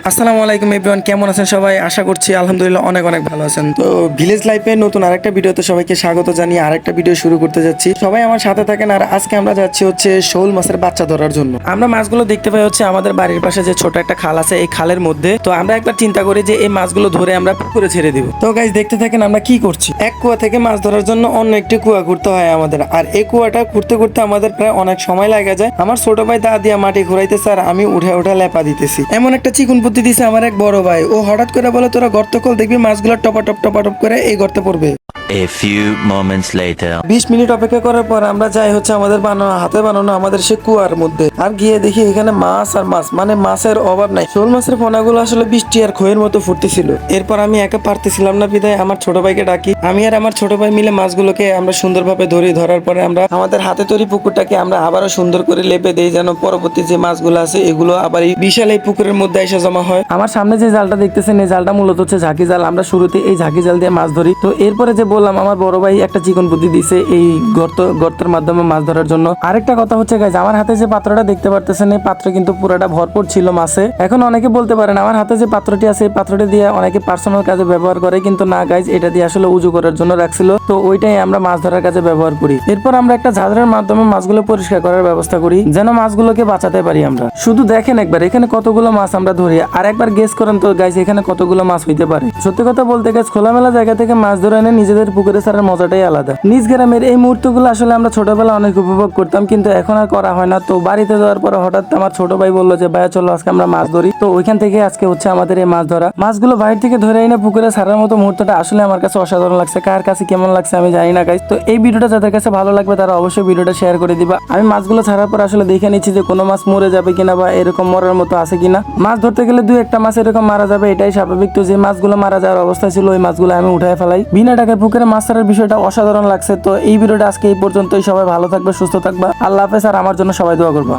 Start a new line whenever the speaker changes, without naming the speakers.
আসসালামু আলাইকুম এভরিওয়ান, কেমন আছেন সবাই? আশা করছি আলহামদুলিল্লাহ অনেক অনেক ভালো আছেন। তো ভিলেজ লাইফে নতুন আরেকটা ভিডিওতে সবাইকে স্বাগত জানিয়ে আরেকটা ভিডিও শুরু করতে যাচ্ছি। সবাই আমার সাথে থাকেন। আর আজকে আমরা যাচ্ছি হচ্ছে শোল মাছের বাচ্চা ধরার জন্য। আমরা মাছগুলো দেখতে পাই হচ্ছে আমাদের বাড়ির পাশে যে ছোট একটা খাল আছে, এই খালের মধ্যে। তো আমরা একবার চিন্তা করি যে এই মাছগুলো ধরে আমরা পুকুরে ছেড়ে দিব। তো গাইস দেখতে থাকেন আমরা কি করছি। এক কুয়া থেকে মাছ ধরার জন্য অন্য একটি কুয়া ঘুরতে হয় আমাদের। আর এই কুয়াটা ঘুরতে ঘুরতে আমাদের প্রায় অনেক সময় লাগে যায়। আমার ছোট ভাই দা দিয়া মাটি ঘুরাইতেছে আর আমি উঠে উঠে লেপা দিতেছি। এমন একটা চিকুন বুদ্ধি দিছে আমার এক বড় ভাই। ও হঠাৎ করে বলে, তোরা গর্ত খোল, দেখবি মাছগুলো টপাটপ টপাটপ করে এই গর্তে পড়বে।
A few moments later.
20 minute অপেক্ষা করার পর আমরা যাই হচ্ছে আমাদের বানানো হাতে বানানো আমাদের সে কুয়ার মধ্যে। আর গিয়ে দেখি এখানে মাছ আর মাছ, মানে মাছের অভাব নাই। শোল মাছের পোনাগুলো আসলে বৃষ্টি আর খয়ের মতো ফুটতেছিল। এরপর আমি একা পারতেছিলাম না, বিদায় আমার ছোট ভাইকে ডাকি। আমি আর আমার ছোট ভাই মিলে মাছগুলোকে আমরা সুন্দরভাবে ধরি। ধরার পরে আমরা আমাদের হাতে তৈরি পুকুরটাকে আমরা আবারও সুন্দর করে লেপে দেই, যেন পরবর্তী যে মাছগুলো আছে এগুলো আবার এই বিশাল এই পুকুরের মধ্যে এসে জমা হয়। আমার সামনে যে জালটা দেখতেছেন, এই জালটা মূলত হচ্ছে ঝাঁকি জাল। আমরা শুরুতে এই ঝাঁকি জাল দিয়ে মাছ ধরি। তো এরপরে যে বললাম, আমার বড় ভাই একটা চিকন বুদ্ধি দিছে এই গর্তের মাধ্যমে মাছ ধরার জন্য। আরেকটা কথা হচ্ছে গাইজ, আমার হাতে যে পাত্রটা দেখতে পারতেছেন, এই পাত্র কিন্তু পুরোটা ভরপুর ছিল মাছে। এখন অনেকে বলতে পারেন আমার হাতে যে পাত্রটি আছে, এই পাত্রটি দিয়ে অনেকে পার্সোনাল কাজে ব্যবহার করে, কিন্তু না গাইজ, এটা দিয়ে আসলে উজু করার জন্য রাখছিল। তো ওইটাই আমরা মাছ ধরার কাজে ব্যবহার করি। এরপর আমরা একটা ঝাঁঝরার মাধ্যমে মাছগুলো পরিষ্কার করার ব্যবস্থা করি, যেন মাছগুলোকে বাঁচাতে পারি আমরা। শুধু দেখেন একবার এখানে কতগুলো মাছ আমরা ধরি, আর একবার গেস করেন তো গাইজ এখানে কতগুলো মাছ হইতে পারে। সত্যি কথা বলতে গাইজ, খোলামেলা জায়গা থেকে মাছ ধরে এনে নিজেদের পুকুরে ছাড়ার মজাটাই আলাদা। নিজ গ্রামের এই মুহূর্তগুলো আসলে আমরা ছোটবেলা অনেক উপভোগ করতাম, কিন্তু এখন আর করা হয় না। তো বাড়িতে যাওয়ার পরে হঠাৎ আমার ছোট ভাই বললো যে ভাইয়া চলো আজকে আমরা মাছ ধরি। তো ওইখান থেকে আজকে হচ্ছে আমাদের এই মাছ ধরা। মাছগুলো বাইরে থেকে ধরে এনে পুকুরে ছাড়ার মতো মুহূর্তটা আসলে আমার কাছে অসাধারণ লাগছে। কার কাছে কেমন লাগছে আমি জানি না গাইস। তো এই ভিডিওটা যাদের কাছে ভালো লাগবে তারা অবশ্যই ভিডিওটা শেয়ার করে দিবা। আমি মাছগুলো ছাড়ার পর আসলে দেখে নিচ্ছি যে কোনো মাছ মরে যাবে কিনা বা এরকম মরার মতো আছে কিনা। মাছ ধরতে গেলে দুই একটা মাছ এরকম মারা যাবে, এটাই স্বাভাবিক। তো যে মাছগুলো মারা যাওয়ার অবস্থা ছিল ওই মাছগুলো আমি উঠায় ফেলাই। বিনা টাকায় পুকুরে মাছ ছাড়ার বিষয়টা অসাধারণ লাগছে। তো এই ভিডিওটা আজকে এই পর্যন্তই। সবাই ভালো থাকবে, সুস্থ থাকবা। আল্লাহ হাফেজ। আর আমার জন্য সবাই দোয়া করবা।